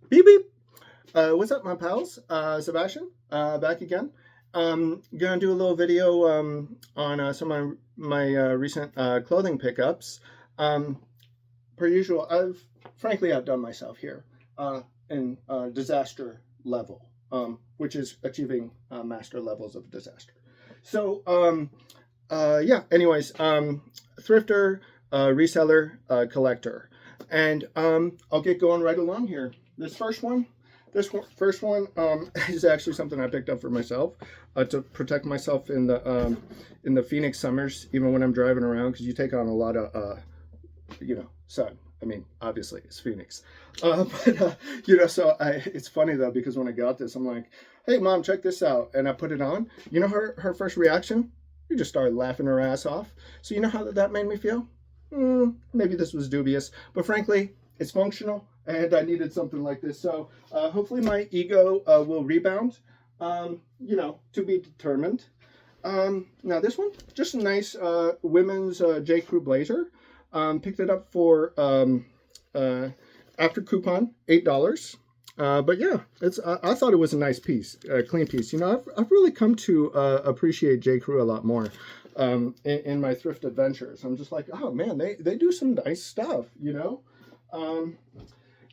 Beep beep. What's up, my pals? Sebastian, back again. Gonna do a little video on some of my recent clothing pickups. Um, Per usual, I've frankly outdone myself here in disaster level, which is achieving master levels of disaster. So, yeah. Anyways, thrifter, reseller, collector, and I'll get going right along here. First one is actually something I picked up for myself to protect myself in the Phoenix summers, even when I'm driving around, because you take on a lot of sun. I mean, obviously it's Phoenix, but so it's funny though because when I got this, I'm like, "Hey, mom, check this out," and I put it on. You know her first reaction? You just started laughing her ass off. So you know how that made me feel? Maybe this was dubious, but frankly, it's functional, and I needed something like this. So hopefully my ego will rebound. To be determined. Now this one, just a nice women's J. Crew blazer. Picked it up for after coupon $8. But yeah, I thought it was a nice piece, a clean piece. I've really come to appreciate J. Crew a lot more in my thrift adventures. I'm just like, oh man, they do some nice stuff. Um,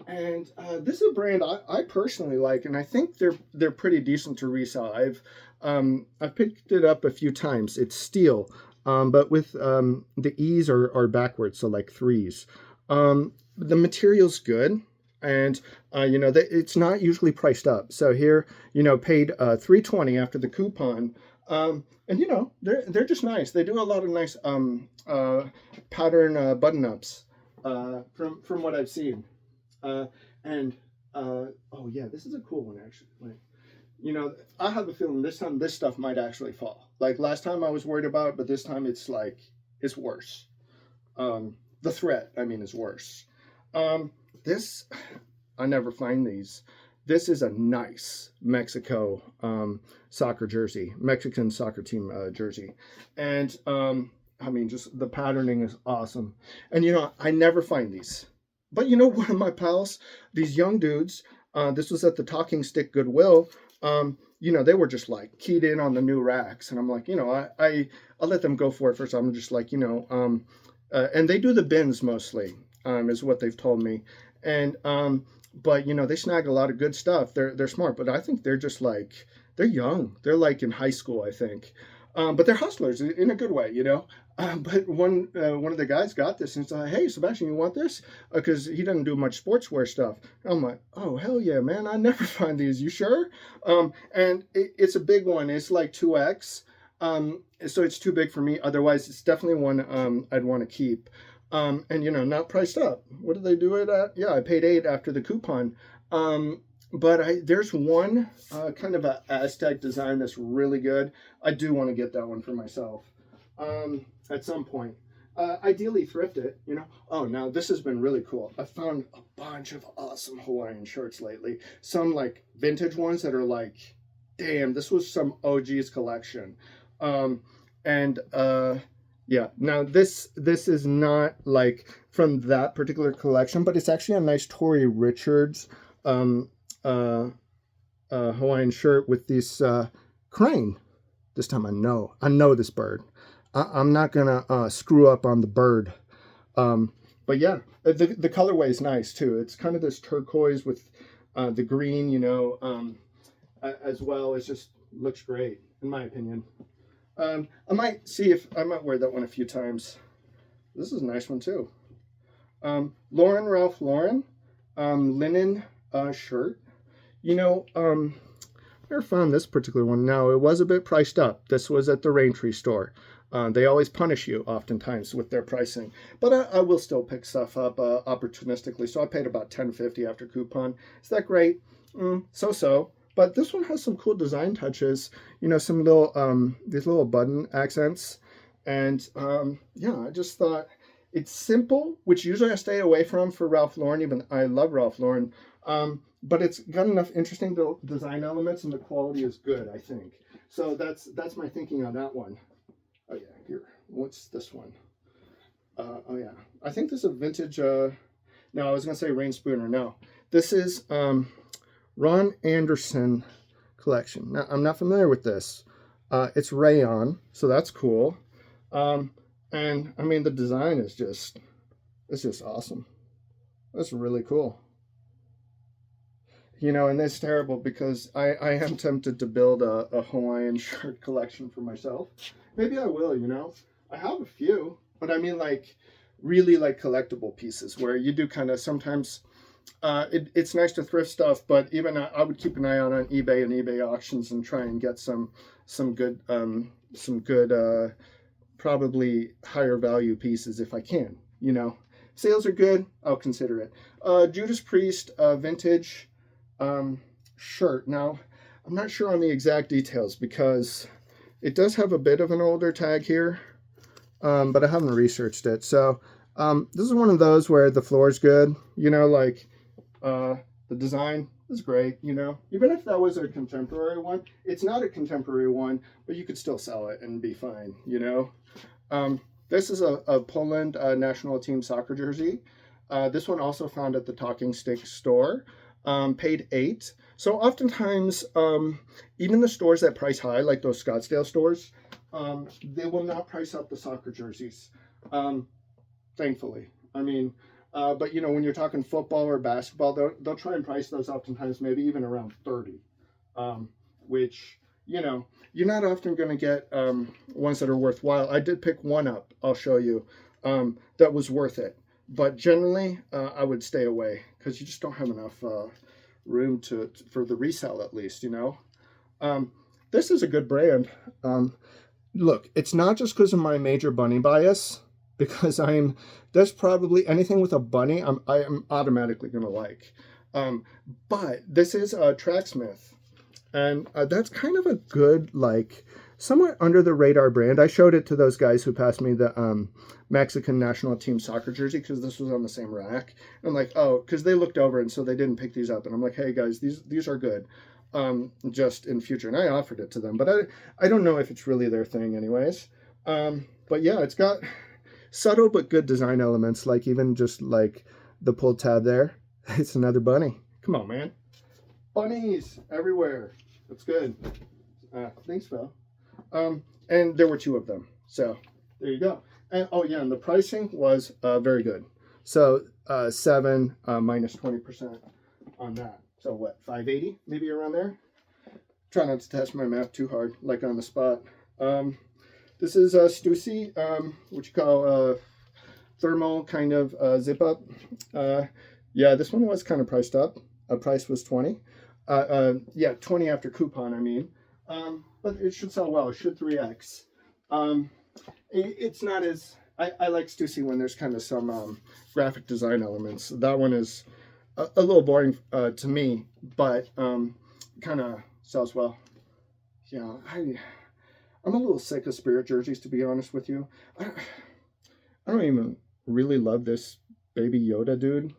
and this is a brand I personally like, and I think they're pretty decent to resell. I've picked it up a few times. It's steel, but with the E's are backwards, so like threes. The material's good, and it's not usually priced up. So here, paid $3.20 after the coupon. And they're just nice. They do a lot of nice pattern button ups from what I've seen. And oh yeah, this is a cool one actually. Like, I have a feeling this time this stuff might actually fall. Like last time I was worried about it, but this time it's worse. The threat, I mean, is worse. This I never find these. This is a nice Mexico soccer jersey, Mexican soccer team jersey, and I mean, just the patterning is awesome. And I never find these. But one of my pals, these young dudes, this was at the Talking Stick Goodwill. They were just like keyed in on the new racks, and I'm like, I'll let them go for it first. I'm just like, and they do the bins mostly, is what they've told me, and but they snag a lot of good stuff. They're smart, but I think they're just like they're young. They're like in high school, I think. But they're hustlers in a good way. But one of the guys got this and said, "Hey, Sebastian, you want this?" Because he doesn't do much sportswear stuff. I'm like, "Oh hell yeah, man! I never find these. You sure?" And it's a big one. It's like 2X. So it's too big for me. Otherwise, it's definitely one I'd want to keep. And not priced up. What did they do it at? Yeah, I paid 8 after the coupon. But there's one kind of a Aztec design that's really good. I do want to get that one for myself at some point. Ideally thrift it. Oh, now this has been really cool. I found a bunch of awesome Hawaiian shirts lately. Some like vintage ones that are like, damn, this was some OG's collection. And yeah, now this is not like from that particular collection, but it's actually a nice Tory Richards um, uh, Hawaiian shirt with this crane. This time I know this bird. I'm not gonna screw up on the bird. But yeah, the colorway is nice too. It's kind of this turquoise with the green, as well. It just looks great in my opinion. I might see if I might wear that one a few times. This is a nice one too. Ralph Lauren, linen shirt. You know, um, I never found this particular one. No, it was a bit priced up. This was at the Raintree store. They always punish you oftentimes with their pricing, but I will still pick stuff up opportunistically. So I paid about $10.50 after coupon. Is that great? So. But this one has some cool design touches. Some little these little button accents, and yeah, I just thought it's simple, which usually I stay away from for Ralph Lauren. Even I love Ralph Lauren, but it's got enough interesting design elements, and the quality is good, I think. So that's my thinking on that one. Oh yeah, here. What's this one? Oh yeah, I think this is a vintage No, I was going to say Rain Spooner. No, this is Ron Anderson collection. Now, I'm not familiar with this. It's rayon, so that's cool. And I mean, the design is it's just awesome. That's really cool. You know, and that's terrible because I am tempted to build a Hawaiian shirt collection for myself. Maybe I will, you know. I have a few, but I mean like really like collectible pieces where you do kind of sometimes it's nice to thrift stuff, but even I would keep an eye on eBay and eBay auctions and try and get some good probably higher value pieces if I can, you know. Sales are good, I'll consider it. Judas Priest vintage shirt. Now, I'm not sure on the exact details because it does have a bit of an older tag here, but I haven't researched it. So this is one of those where the floor is good, you know, like the design is great, you know. Even if that was a contemporary one, it's not a contemporary one, but you could still sell it and be fine, you know. This is a Poland national team soccer jersey. This one also found at the Talking Stick store. Paid $8. So oftentimes, even the stores that price high, like those Scottsdale stores, they will not price up the soccer jerseys. Thankfully, I mean, but you know, when you're talking football or basketball, they'll try and price those oftentimes maybe even around 30, which, you know, you're not often going to get ones that are worthwhile. I did pick one up, I'll show you, that was worth it. But generally, I would stay away because you just don't have enough room for the resale, at least, you know. This is a good brand. Look, it's not just because of my major bunny bias, because there's probably anything with a bunny I am automatically going to like. But this is a Tracksmith, and that's kind of a good, like, somewhat under the radar brand. I showed it to those guys who passed me the Mexican national team soccer jersey because this was on the same rack. And I'm like, oh, because they looked over and so they didn't pick these up. And I'm like, hey guys, these are good, just in future. And I offered it to them, but I don't know if it's really their thing, anyways. But yeah, it's got subtle but good design elements, like even just like the pull tab there. It's another bunny. Come on, man. Bunnies everywhere. That's good. Thanks, Phil. And there were 2 of them. So there you go. And oh yeah, and the pricing was very good. So 7 minus 20% on that. So what, 580 maybe around there? Try not to test my math too hard, like on the spot. This is Stussy, what you call thermal kind of zip up. Yeah, this one was kind of priced up. Price was 20. Yeah, 20 after coupon, I mean. But it should sell well. It should 3x. It's not as... I like Stussy when there's kind of some graphic design elements. That one is a little boring to me, but kind of sells well. Yeah, I'm a little sick of Spirit jerseys, to be honest with you. I don't even really love this Baby Yoda dude.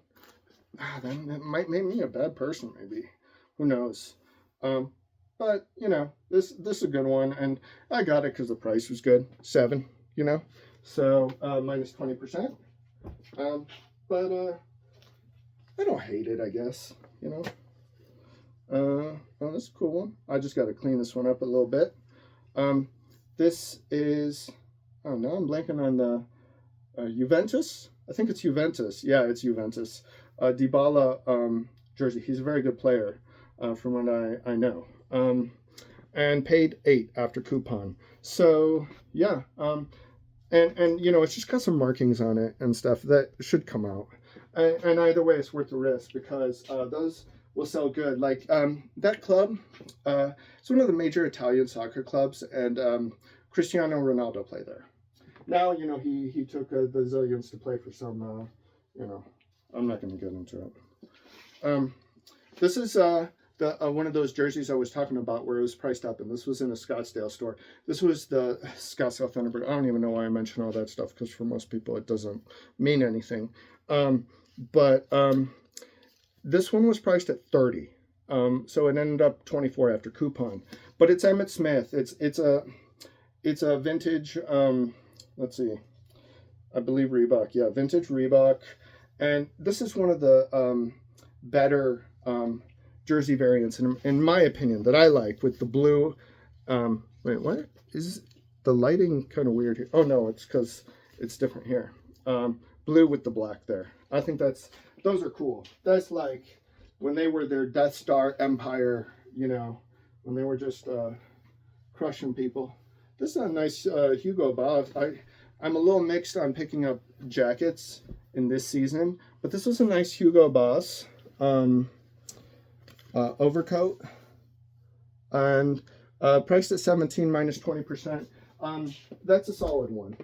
That might make me a bad person, maybe. Who knows? But, you know, this is a good one, and I got it because the price was good. 7, you know? So, minus 20%. But I don't hate it, I guess, you know? Oh, that's a cool one. I just got to clean this one up a little bit. This is, oh, now I'm blanking on the Juventus. I think it's Juventus. Yeah, it's Juventus. Dybala jersey. He's a very good player from what I know. And paid 8 after coupon. So, yeah. And you know, it's just got some markings on it and stuff that should come out. And either way, it's worth the risk because those will sell good. Like that club, it's one of the major Italian soccer clubs, and Cristiano Ronaldo played there. Now, you know, he took the Zillions to play for some, you know, I'm not going to get into it. This is one of those jerseys I was talking about where it was priced up, and this was in a Scottsdale store. This was the Scottsdale Thunderbird. I don't even know why I mention all that stuff because for most people it doesn't mean anything. But this one was priced at 30, so it ended up 24 after coupon. But it's Emmitt Smith. It's a vintage. Let's see, I believe Reebok. Yeah, vintage Reebok, And this is one of the better jersey variants, in my opinion, that I like, with the blue. Wait, what is the lighting kind of weird here? Oh no, it's because it's different here. Blue with the black there. I think those are cool. That's like when they were their Death Star Empire, when they were just crushing people. This is a nice Hugo Boss. I'm a little mixed on picking up jackets in this season, but this was a nice Hugo Boss overcoat, and priced at 17 minus 20%. That's a solid one.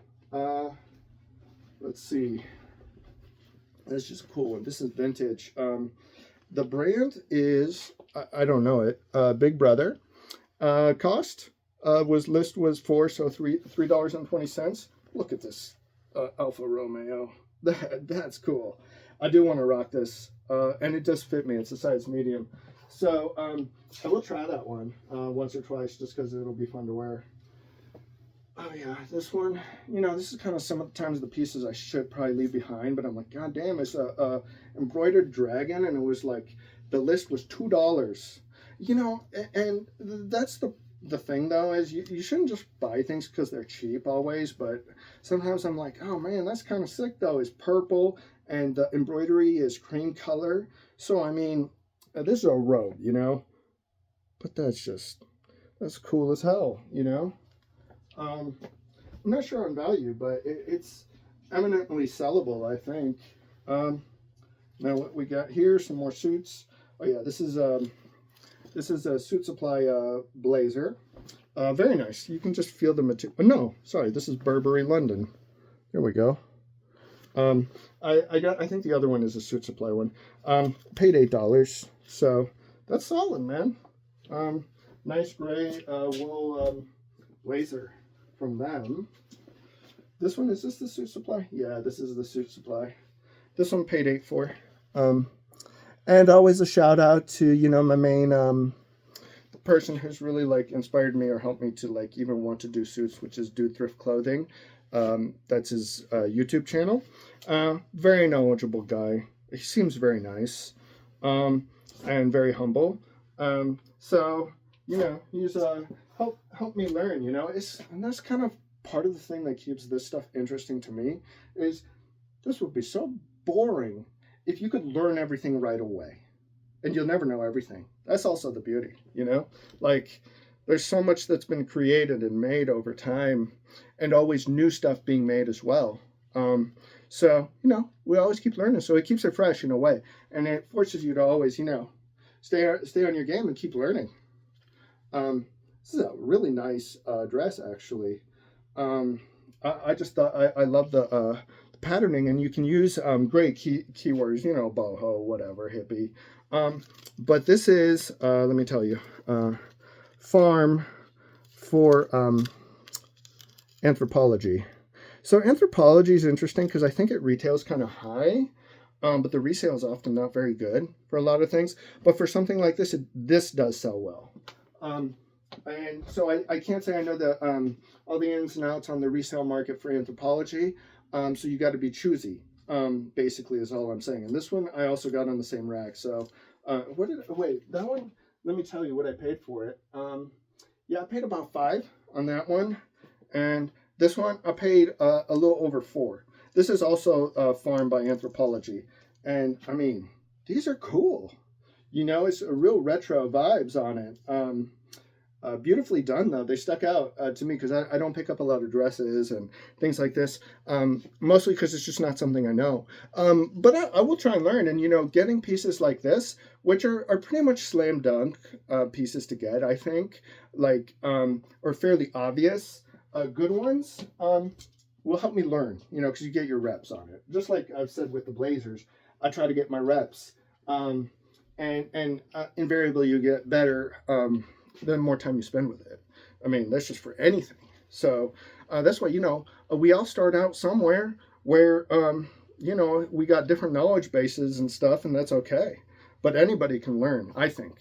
Let's see. This is just a cool one. This is vintage. The brand is, I don't know it, Big Brother. Cost list was $3.20. Look at this Alfa Romeo. That's cool. I do want to rock this, and it does fit me. It's a size medium. So I will try that one once or twice, just because it'll be fun to wear. Oh yeah, this one, this is kind of sometimes the pieces I should probably leave behind, but I'm like, God damn, it's a embroidered dragon, and it was like, the list was $2. And that's the thing though, is you shouldn't just buy things because they're cheap always, but sometimes I'm like, oh man, that's kind of sick though. It's purple, and the embroidery is cream color. So I mean, this is a robe, but that's cool as hell, I'm not sure on value, but it's eminently sellable, I think. Now what we got here, some more suits. Oh yeah, this is a Suit Supply blazer. Very nice. You can just feel the material. Oh, no, sorry, this is Burberry London. Here we go. I think the other one is a Suit Supply one. Paid $8, so that's solid, man. Nice gray wool blazer from them. This one, is this the Suit Supply? Yeah, this is the Suit Supply. This one paid $8 for. And always a shout out to, my main person who's really like inspired me or helped me to like even want to do suits, which is Dude Thrift Clothing. That's his YouTube channel. Very knowledgeable guy. He seems very nice, and very humble. So he's helped me learn. And that's kind of part of the thing that keeps this stuff interesting to me. Is this would be so boring if you could learn everything right away, and you'll never know everything. That's also the beauty, like there's so much that's been created and made over time, and always new stuff being made as well. So we always keep learning, so it keeps it fresh in a way, and it forces you to always stay on your game and keep learning. This is a really nice dress, actually. I just thought I love the patterning, and you can use great keywords, boho, whatever, hippie. But this is, let me tell you, farm for Anthropology. So Anthropology is interesting because I think it retails kind of high, but the resale is often not very good for a lot of things. But for something like this, this does sell well. And so I can't say I know all the ins and outs on the resale market for Anthropology. So you got to be choosy, basically, is all I'm saying. And this one I also got on the same rack. So wait, that one, let me tell you what I paid for it. Yeah, I paid about $5 on that one. And this one I paid a little over $4. This is also farmed by Anthropology. And I mean, these are cool. It's a real retro vibes on it. Beautifully done though. They stuck out to me because I don't pick up a lot of dresses and things like this, mostly because it's just not something I know. But I will try and learn, and getting pieces like this, which are pretty much slam dunk pieces to get, I think, like or fairly obvious good ones, will help me learn, because you get your reps on it. Just like I've said with the blazers, I try to get my reps, and invariably you get better the more time you spend with it. I mean, that's just for anything. So that's why, we all start out somewhere where, we got different knowledge bases and stuff, and that's okay. But anybody can learn, I think.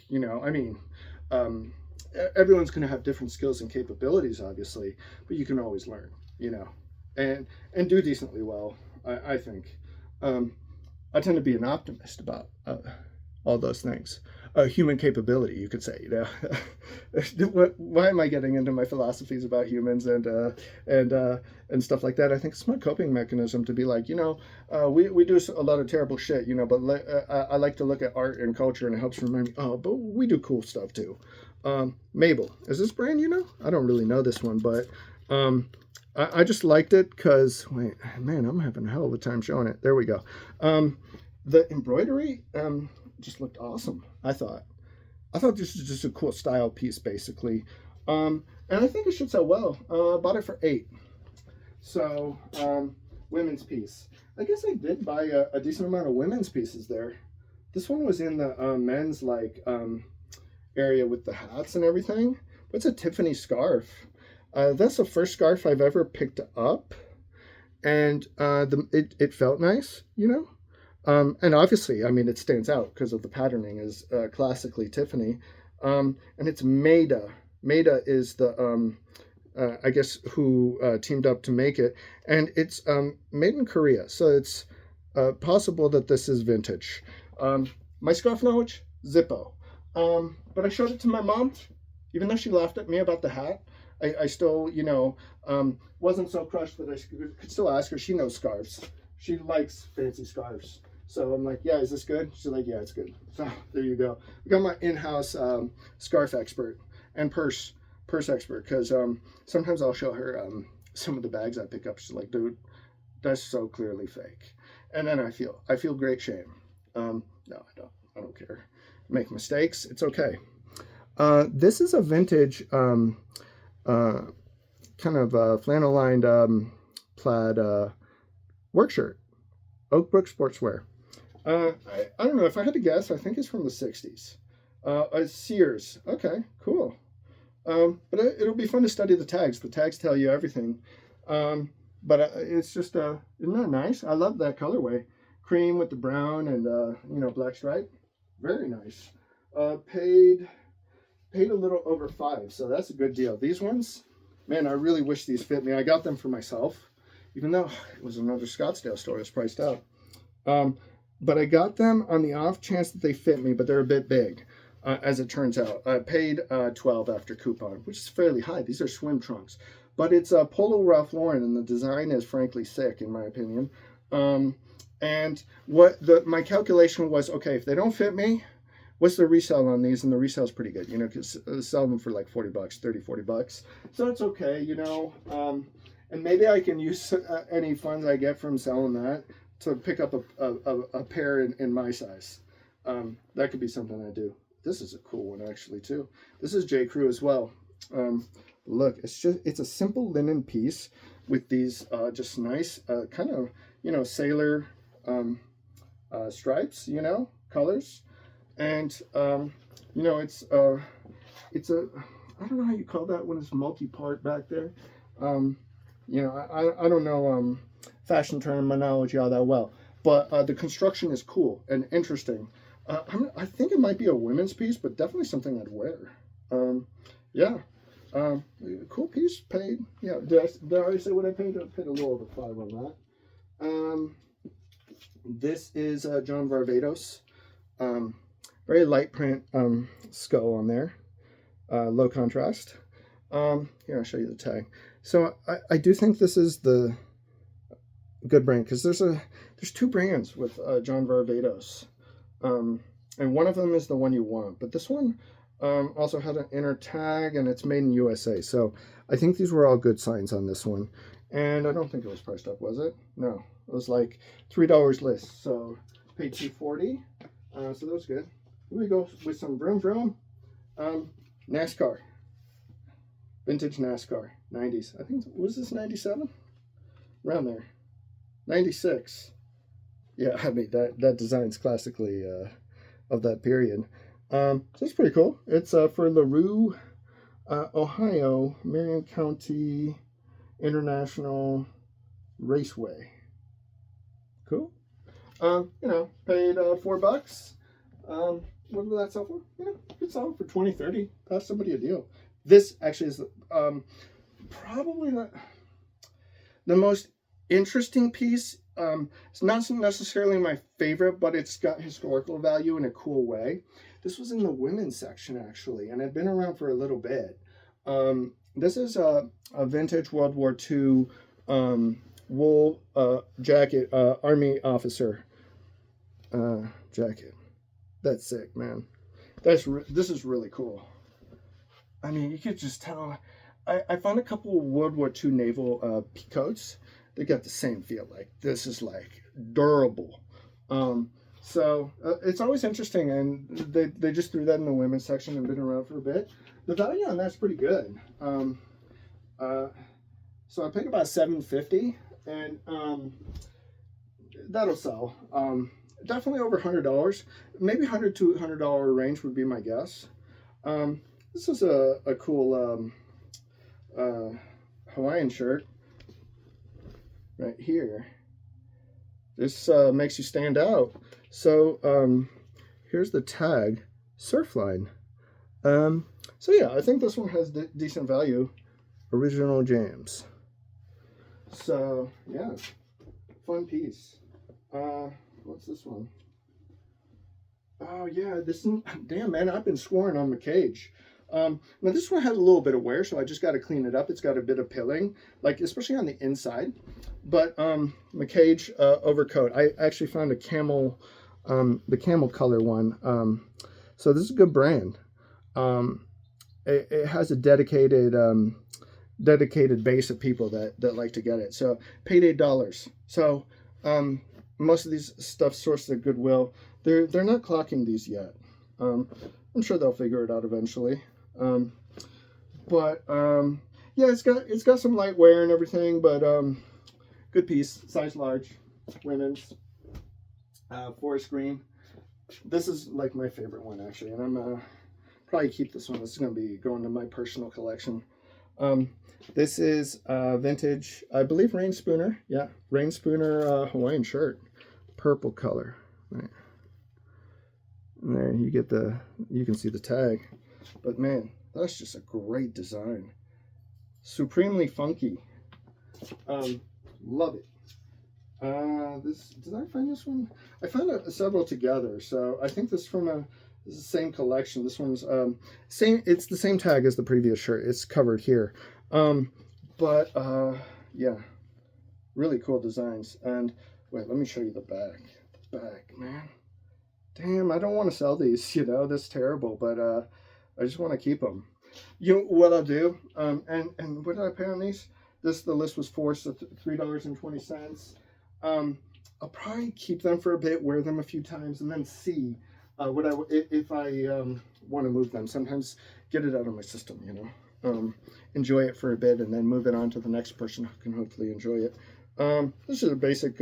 Everyone's going to have different skills and capabilities, obviously, but you can always learn, and do decently well, I think. I tend to be an optimist about all those things. Human capability, you could say. Why am I getting into my philosophies about humans and and stuff like that? I think it's my coping mechanism to be like, we do a lot of terrible shit, but I like to look at art and culture, and it helps remind me, oh, but we do cool stuff too. Mabel, is this brand, I don't really know this one, but I just liked it because, wait, man, I'm having a hell of a time showing it. There we go. The embroidery just looked awesome, I thought. This was just a cool style piece, basically. And I think it should sell well. Bought it for $8. So, women's piece. I guess I did buy a decent amount of women's pieces there. This one was in the men's, area with the hats and everything. It's a Tiffany scarf. That's the first scarf I've ever picked up. And it felt nice, and obviously, I mean, it stands out because of the patterning is classically Tiffany. And it's Maida. Maida is the, I guess, who teamed up to make it. And it's made in Korea. So it's possible that this is vintage. My scarf knowledge, Zippo. But I showed it to my mom, even though she laughed at me about the hat. I still, wasn't so crushed that I could still ask her. She knows scarves. She likes fancy scarves. So I'm like, yeah, is this good? She's like, yeah, it's good. So there you go. We got my in-house scarf expert and purse expert, because sometimes I'll show her some of the bags I pick up. She's like, dude, that's so clearly fake. And then I feel great shame. No, I don't care. Make mistakes. It's okay. This is a vintage kind of flannel-lined plaid work shirt. Oakbrook Sportswear. I don't know. If I had to guess, I think it's from the 60s. Sears. Okay, cool. But it'll be fun to study the tags. The tags tell you everything. But it's just, isn't that nice? I love that colorway. Cream with the brown and, black stripe. Very nice. Paid a little over $5, so that's a good deal. These ones, man, I really wish these fit me. I got them for myself, even though it was another Scottsdale store. It was priced out. But I got them on the off chance that they fit me, but they're a bit big, as it turns out. I paid $12 after coupon, which is fairly high. These are swim trunks. But it's a Polo Ralph Lauren, and the design is frankly sick, in my opinion. And my calculation was, okay, if they don't fit me, what's the resale on these? And the resale is pretty good, because sell them for like $40, $30-40. So it's okay, and maybe I can use any funds I get from selling that to pick up a pair in my size. That could be something I do. This is a cool one, actually, too. This is J. Crew as well. Look, it's a simple linen piece with these just nice kind of, sailor stripes, colors. And, it's a, I don't know how you call that when it's multi-part back there. I don't know fashion terminology all that well, but the construction is cool and interesting. I think it might be a women's piece, but definitely something I'd wear. Cool piece, paid. Yeah, did I already say what I paid? I paid a little over $5 on that. This is John Varvatos. Very light print skull on there, low contrast. Here, I'll show you the tag. So I do think this is the good brand, because there's two brands with John Varvatos, and one of them is the one you want, but this one also had an inner tag, and it's made in USA. So I think these were all good signs on this one, and I don't think it was priced up, was it? No, it was like $3 list, so paid $2.40. So that was good. Here we go with some vroom vroom. NASCAR. Vintage NASCAR. 90s. I think, was this 97? Around there. 96. Yeah, I mean, that design's classically of that period. So it's pretty cool. It's for LaRue, Ohio, Marion County International Raceway. Cool. Paid $4. What did that sell for? Could sell for 20, 30. That's somebody a deal. This actually is probably the most interesting piece It's not necessarily my favorite, but it's got historical value in a cool way. This was in the women's section, actually, and had been around for a little bit. This is a vintage World War II wool jacket, army officer jacket. That's sick, man. This is really cool. I mean, you could just tell. I found a couple of World War II naval coats. They got the same feel. Like, this is like durable. So it's always interesting, and they just threw that in the women's section and been around for a bit. The value on that's pretty good. So I paid about $7.50, and that'll sell. Definitely over $100, maybe $100 to $100 range would be my guess. This is a cool Hawaiian shirt right here. This makes you stand out. So here's the tag, Surfline. So yeah, I think this one has decent value. Original James. So yeah, fun piece. What's this one? Oh yeah, this one, damn man, I've been scoring on McCage. Now this one had a little bit of wear, so I just got to clean it up. It's got a bit of pilling, like especially on the inside. But McCage overcoat. I actually found a camel, the camel color one. So this is a good brand. It has a dedicated base of people that like to get it. So paid $8. So most of these stuff sourced at Goodwill. They're not clocking these yet. I'm sure they'll figure it out eventually. Yeah, it's got some light wear and everything, but good piece, size large, women's, forest green. This is like my favorite one actually, and I'm probably keep this one. This is gonna be going to my personal collection. This is vintage, I believe, Rain Spooner. Yeah, Rain Spooner Hawaiian shirt, purple color. Right. And there you can see the tag. But man, that's just a great design. Supremely funky. Love it. Did I find this one? I found several together. So I think this is the same collection. This one's same. It's the same tag as the previous shirt. It's covered here. Yeah, really cool designs. And wait, let me show you the back. The back, man. Damn, I don't want to sell these. You know, that's terrible. But I just want to keep them. You know what I'll do? And what did I pay on these? The list was $3.20. I'll probably keep them for a bit, wear them a few times, and then see if I want to move them. Sometimes get it out of my system, you know. Enjoy it for a bit, and then move it on to the next person who can hopefully enjoy it. This is a basic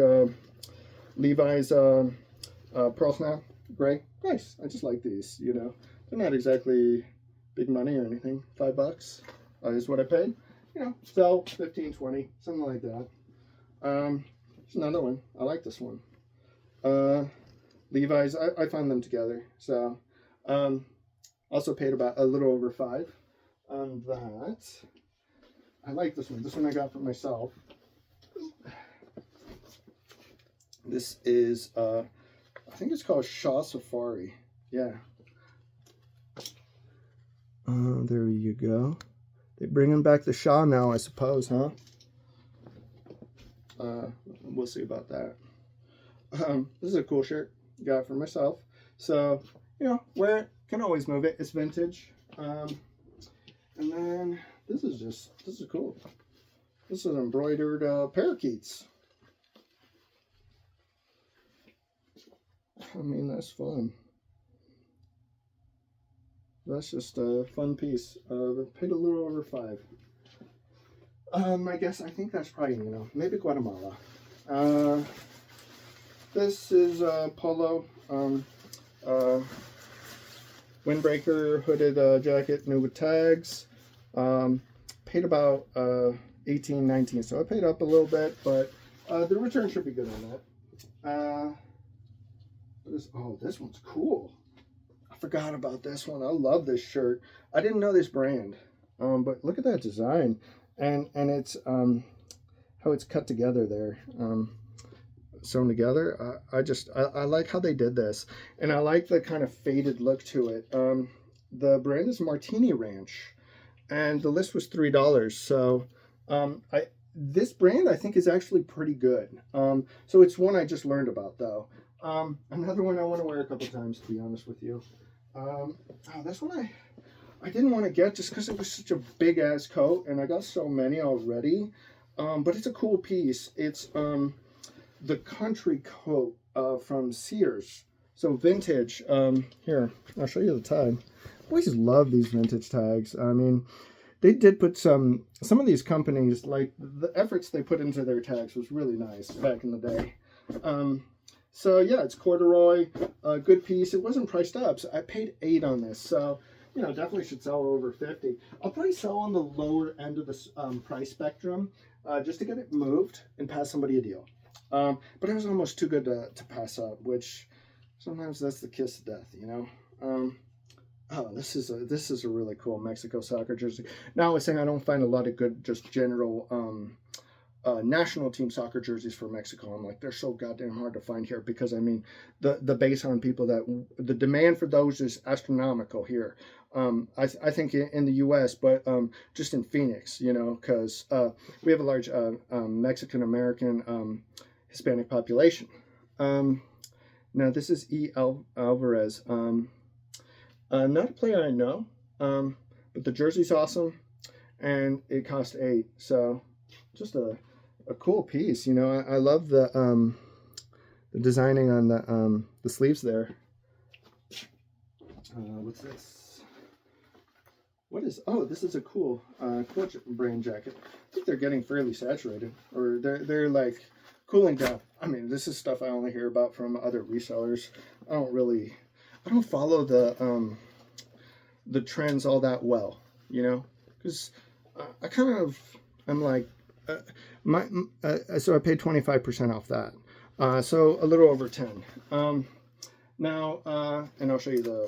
Levi's Pearl Snap gray. Nice. I just like these. You know, they're not exactly big money or anything. $5 is what I paid. You know, sell 15, 20, something like that. There's another one. I like this one. Levi's. I found them together. So, also paid about a little over $5 on that. I like this one. This one I got for myself. This is, I think it's called Shaw Safari. Yeah. There you go. They're bringing back the Shaw now, I suppose, huh? We'll see about that. This is a cool shirt. Got it for myself. So, you know, wear it. Can always move it. It's vintage. And then this is cool. This is embroidered parakeets. I mean, that's fun. That's just a fun piece. Paid a little over $5. I think that's probably, you know, maybe Guatemala. This is a polo, windbreaker hooded jacket, new with tags. Paid about 18, 19, so I paid up a little bit, but the return should be good on that. This one's cool. I forgot about this one. I love this shirt. I didn't know this brand, but look at that design, and it's how it's cut together there. sewn together. I like how they did this, and I like the kind of faded look to it. The brand is Martini Ranch, and the list was $3. So I this brand I think is actually pretty good. So it's one I just learned about though. Another one I want to wear a couple times, to be honest with you. This one I didn't want to get just because it was such a big ass coat, and I got so many already. But it's a cool piece. It's the country coat from Sears. So vintage. Here, I'll show you the tag. I always love these vintage tags. I mean, they did put some of these companies, like the efforts they put into their tags was really nice back in the day. So yeah, it's corduroy, a good piece. It wasn't priced up, so I paid $8 on this. So, you know, definitely should sell over 50. I'll probably sell on the lower end of the price spectrum just to get it moved and pass somebody a deal. But it was almost too good to pass up, which sometimes that's the kiss of death, you know. Oh, this is a really cool Mexico soccer jersey. Now I was saying I don't find a lot of good just general national team soccer jerseys for Mexico. I'm like, they're so goddamn hard to find here because I mean the base on people that the demand for those is astronomical here. I think in the U.S., but just in Phoenix, you know, because we have a large Mexican American Hispanic population. Now this is Alvarez. Not a player I know, but the jersey's awesome, and it cost $8. So just a cool piece, you know. I love the designing on the sleeves there. What's this? What is? Oh, this is a cool brand jacket. I think they're getting fairly saturated, or they're like cooling down. I mean, this is stuff I only hear about from other resellers. I don't follow the trends all that well, you know, because I kind of I'm like so I paid 25% off that, so a little over 10. Now and I'll show you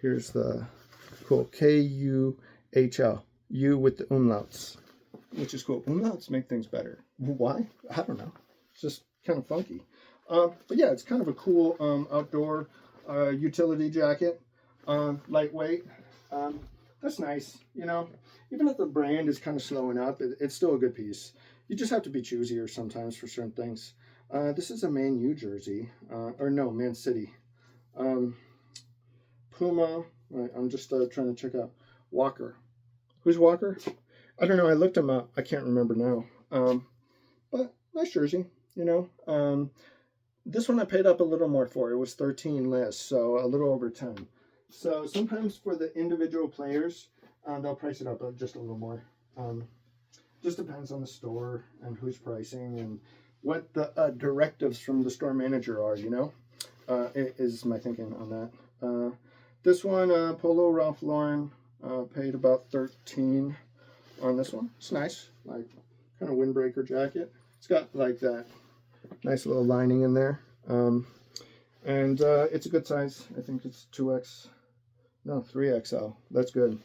here's the cool KUHL, U with the umlauts, which is cool. Umlauts make things better. Why? I don't know. It's just kind of funky. But yeah, it's kind of a cool outdoor utility jacket. Lightweight. That's nice, you know. Even if the brand is kind of slowing up, it's still a good piece. You just have to be choosier sometimes for certain things. This is a Man U jersey, or no, Man City. Puma. I'm just trying to check out Walker. Who's Walker? I don't know. I looked him up. I can't remember now. But nice jersey, you know. This one I paid up a little more for. It was 13 less, so a little over 10. So sometimes for the individual players, they'll price it up just a little more. Just depends on the store and who's pricing and what the directives from the store manager are, you know. Is my thinking on that. This one, Polo Ralph Lauren, paid about 13 on this one. It's nice, like kind of windbreaker jacket. It's got like that nice little lining in there. And it's a good size. I think it's 2X. No, 3XL. That's good.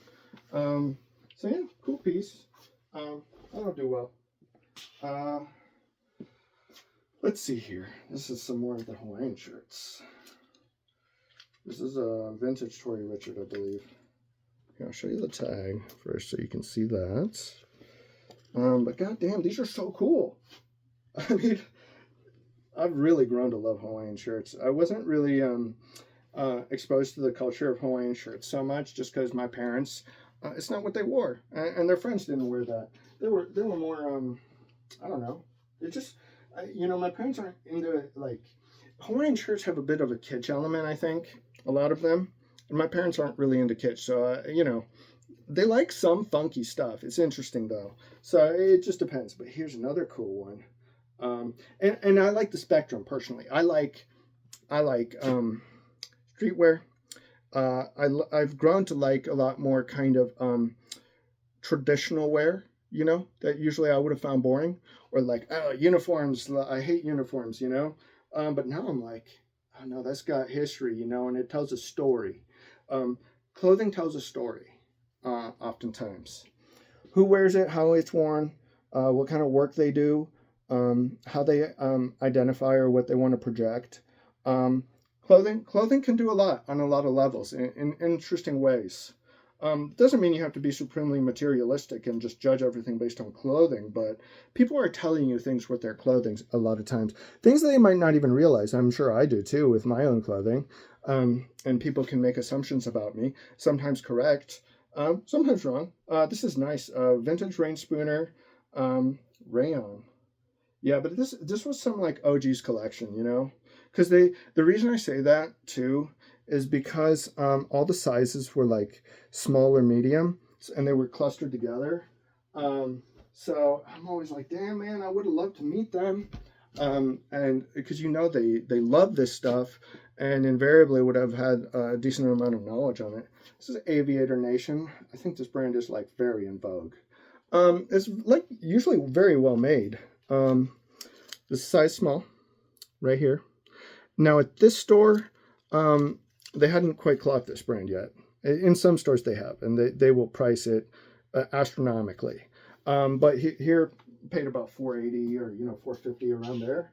So yeah, cool piece. That'll do well. Let's see here. This is some more of the Hawaiian shirts. This is a vintage Tory Richard, I believe. Here, I'll show you the tag first so you can see that. But goddamn, these are so cool. I mean, I've really grown to love Hawaiian shirts. I wasn't really exposed to the culture of Hawaiian shirts so much just because my parents, it's not what they wore, and their friends didn't wear that. They were more I don't know. It just you know, my parents aren't into it. Like Hawaiian shirts have a bit of a kitsch element, I think, a lot of them, and my parents aren't really into kitsch, so you know, they like some funky stuff. It's interesting though, so it just depends. But here's another cool one. And I like the spectrum personally. I like streetwear. I've grown to like a lot more kind of traditional wear, you know, that usually I would have found boring, or like, oh, uniforms. I hate uniforms, you know. But now I'm like, oh no, that's got history, you know, and it tells a story. Clothing tells a story, oftentimes. Who wears it, how it's worn, what kind of work they do. how they identify or what they want to project. Clothing can do a lot on a lot of levels in interesting ways. Doesn't mean you have to be supremely materialistic and just judge everything based on clothing, but people are telling you things with their clothing a lot of times. Things they might not even realize. I'm sure I do too with my own clothing. And people can make assumptions about me, sometimes correct, sometimes wrong. This is nice. Vintage rain spooner, rayon. Yeah, but this was some like OG's collection, you know? Because the reason I say that too is because all the sizes were like small or medium, and they were clustered together. So I'm always like, damn man, I would have loved to meet them. And because you know they love this stuff, and invariably would have had a decent amount of knowledge on it. This is Aviator Nation. I think this brand is like very in vogue. It's like usually very well made. This is size small, right here. Now at this store, they hadn't quite clocked this brand yet. In some stores they have, and they will price it astronomically. But here paid about $480 or $450 around there.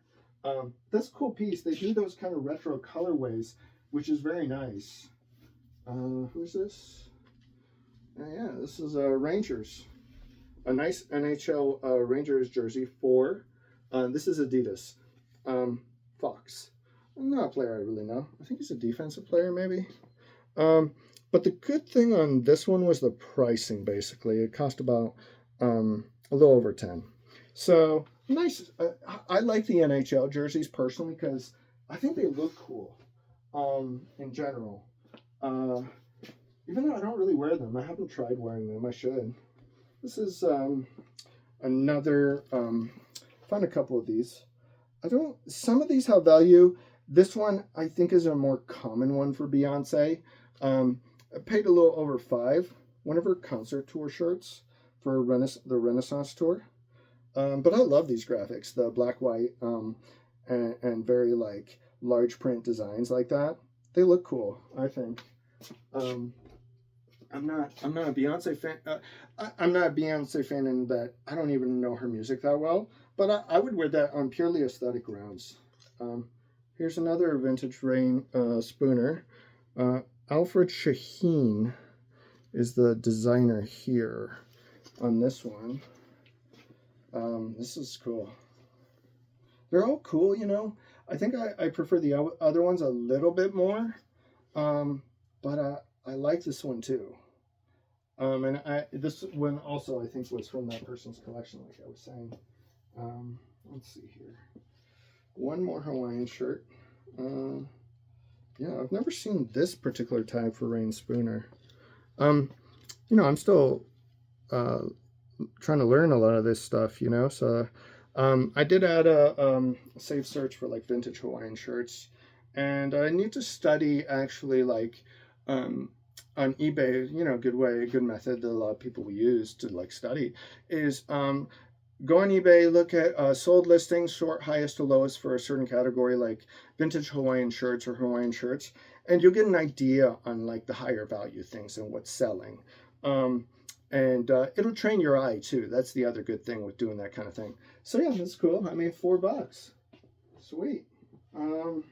That's a cool piece. They do those kind of retro colorways, which is very nice. Who's this? Yeah, this is Rangers. A nice NHL Rangers jersey for, this is Adidas. Fox. Not a player I really know. I think he's a defensive player maybe. But the good thing on this one was the pricing basically. It cost about a little over 10. So nice. I like the NHL jerseys personally because I think they look cool in general. Even though I don't really wear them. I haven't tried wearing them. I should. This is another, found a couple of these. Some of these have value. This one I think is a more common one for Beyonce. I paid a little over $5. One of her concert tour shirts for the Renaissance tour. But I love these graphics, the black, white, and very like large print designs like that. They look cool, I think. I'm not a Beyonce fan. I'm not a Beyonce fan in that I don't even know her music that well. But I would wear that on purely aesthetic grounds. Here's another vintage rain spooner. Alfred Shaheen is the designer here on this one. This is cool. They're all cool, you know. I think I prefer the other ones a little bit more. But I like this one too. And this one also I think was from that person's collection, like I was saying. Let's see here. One more Hawaiian shirt. Yeah, I've never seen this particular tag for Rain Spooner. I'm still trying to learn a lot of this stuff, so I did add a save search for like vintage Hawaiian shirts, and I need to study actually like on eBay, good method that a lot of people will use to like study is go on eBay, look at sold listings, sort highest to lowest for a certain category like vintage Hawaiian shirts or Hawaiian shirts, and you'll get an idea on like the higher value things and what's selling. And it'll train your eye too. That's the other good thing with doing that kind of thing. So yeah, that's cool. I mean, $4. Sweet. But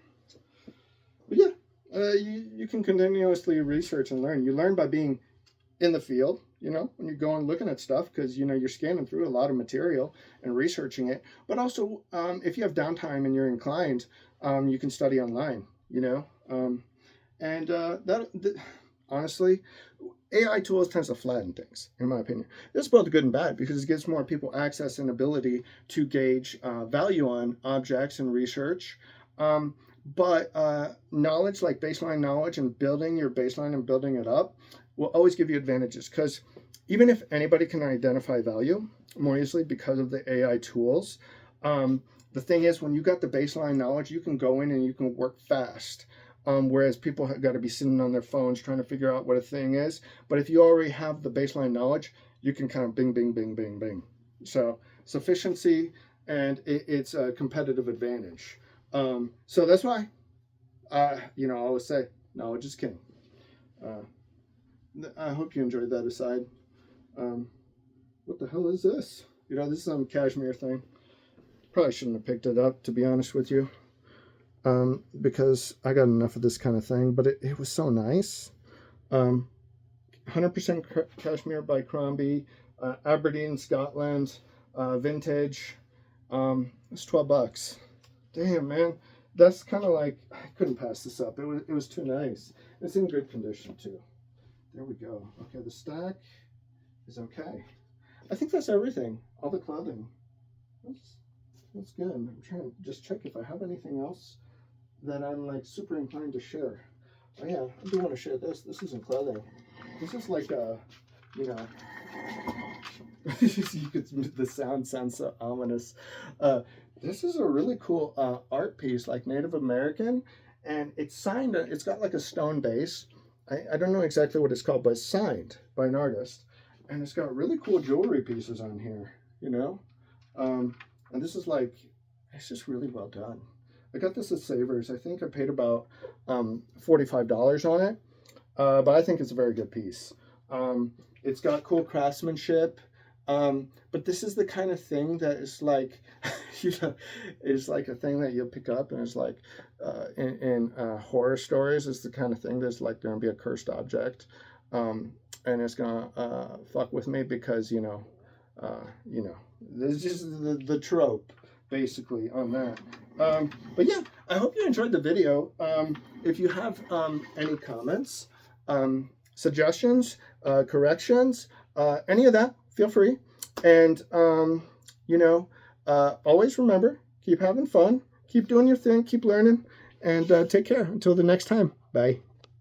yeah, you can continuously research and learn. You learn by being in the field, when you go and looking at stuff, because, you're scanning through a lot of material and researching it. But also, if you have downtime and you're inclined, you can study online, honestly, AI tools tends to flatten things, in my opinion. This is both good and bad because it gives more people access and ability to gauge value on objects and research. But knowledge, like baseline knowledge and building your baseline and building it up, will always give you advantages, because even if anybody can identify value more easily because of the AI tools, the thing is, when you got the baseline knowledge, you can go in and you can work fast. Whereas people have got to be sitting on their phones trying to figure out what a thing is. But if you already have the baseline knowledge, you can kind of bing, bing, bing, bing, bing. So sufficiency, and it's a competitive advantage. So that's why, I always say knowledge is king. I hope you enjoyed that aside. What the hell is this? This is some cashmere thing. Probably shouldn't have picked it up, to be honest with you, because I got enough of this kind of thing, but it was so nice. 100% cashmere by Crombie, Aberdeen, Scotland, vintage. It's 12 bucks. Damn, man. That's kind of like, I couldn't pass this up. It was too nice. It's in good condition too. There we go. Okay, the stack is okay. I think that's everything. All the clothing. That's good. I'm trying to just check if I have anything else that I'm like super inclined to share. Oh yeah, I do want to share this. This isn't clothing. This is like a, you know, you could, the sound sounds so ominous. This is a really cool art piece, like Native American, and it's signed. It's got like a stone base. I don't know exactly what it's called, but it's signed by an artist, and it's got really cool jewelry pieces on here. You know, and this is like, it's just really well done. I got this at Savers. I think I paid about $45 on it, but I think it's a very good piece. It's got cool craftsmanship. But this is the kind of thing that is like, you know, is like a thing that you'll pick up, and it's like, in horror stories, it's the kind of thing that's like going to be a cursed object, and it's gonna fuck with me because you know, this is the trope basically on that. But yeah, I hope you enjoyed the video. If you have any comments, suggestions, corrections, any of that, feel free. And, you know, always remember, keep having fun, keep doing your thing, keep learning, and take care until the next time. Bye.